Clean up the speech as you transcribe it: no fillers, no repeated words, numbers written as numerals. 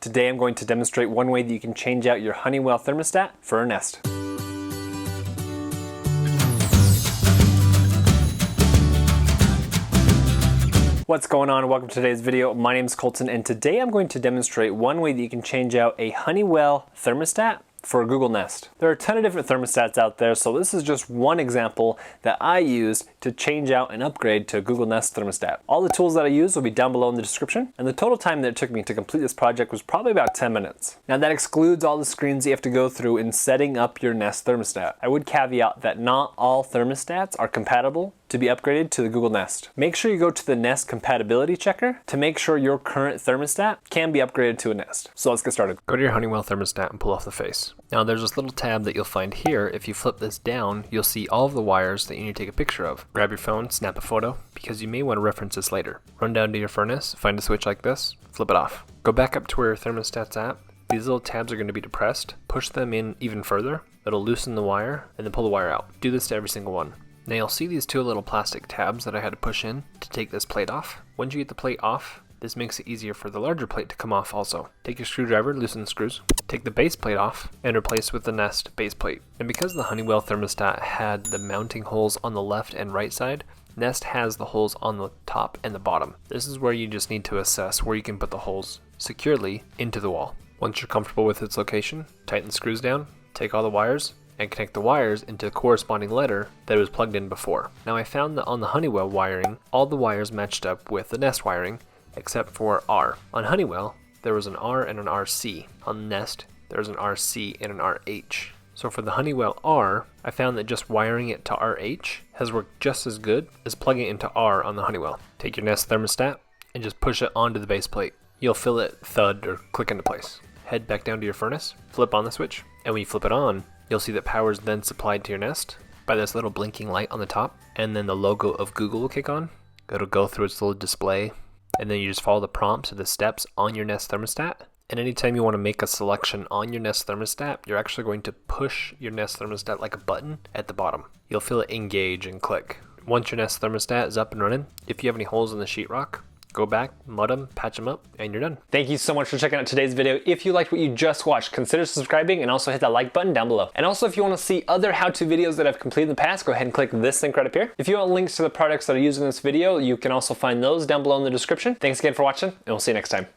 Today I'm going to demonstrate one way that you can change out your Honeywell thermostat for a Nest. What's going on? Welcome to today's video. My name is Colton and today I'm going to demonstrate one way that you can change out a Honeywell thermostat for a Google Nest. There are a ton of different thermostats out there, so this is just one example that I used to change out and upgrade to a Google Nest thermostat. All the tools that I use will be down below in the description, and the total time that it took me to complete this project was probably about 10 minutes. Now that excludes all the screens you have to go through in setting up your Nest thermostat. I would caveat that not all thermostats are compatible to be upgraded to the Google Nest. Make sure you go to the Nest compatibility checker to make sure your current thermostat can be upgraded to a Nest. So let's get started. Go to your Honeywell thermostat and pull off the face. Now there's this little tab that you'll find here. If you flip this down, you'll see all of the wires that you need to take a picture of. Grab your phone, snap a photo, because you may want to reference this later. Run down to your furnace, find a switch like this, flip it off. Go back up to where your thermostat's at. These little tabs are going to be depressed. Push them in even further. It'll loosen the wire, and then pull the wire out. Do this to every single one. Now you'll see these two little plastic tabs that I had to push in to take this plate off. Once you get the plate off, this makes it easier for the larger plate to come off also. Take your screwdriver, loosen the screws, take the base plate off, and replace with the Nest base plate. And because the Honeywell thermostat had the mounting holes on the left and right side, Nest has the holes on the top and the bottom. This is where you just need to assess where you can put the holes securely into the wall. Once you're comfortable with its location, tighten the screws down, take all the wires, and connect the wires into the corresponding letter that was plugged in before. Now I found that on the Honeywell wiring, all the wires matched up with the Nest wiring, except for R. On Honeywell, there was an R and an RC. On Nest, there was an RC and an RH. So for the Honeywell R, I found that just wiring it to RH has worked just as good as plugging it into R on the Honeywell. Take your Nest thermostat and just push it onto the base plate. You'll feel it thud or click into place. Head back down to your furnace, flip on the switch, and when you flip it on, you'll see that power is then supplied to your Nest by this little blinking light on the top, and then the logo of Google will kick on. It'll go through its little display, and then you just follow the prompts or the steps on your Nest thermostat. And anytime you want to make a selection on your Nest thermostat, you're actually going to push your Nest thermostat like a button at the bottom. You'll feel it engage and click. Once your Nest thermostat is up and running, if you have any holes in the sheetrock, go back, mud them, patch them up, and you're done. Thank you so much for checking out today's video. If you liked what you just watched, consider subscribing and also hit that like button down below. And also if you want to see other how-to videos that I've completed in the past, go ahead and click this link right up here. If you want links to the products that are used in this video, you can also find those down below in the description. Thanks again for watching, and we'll see you next time.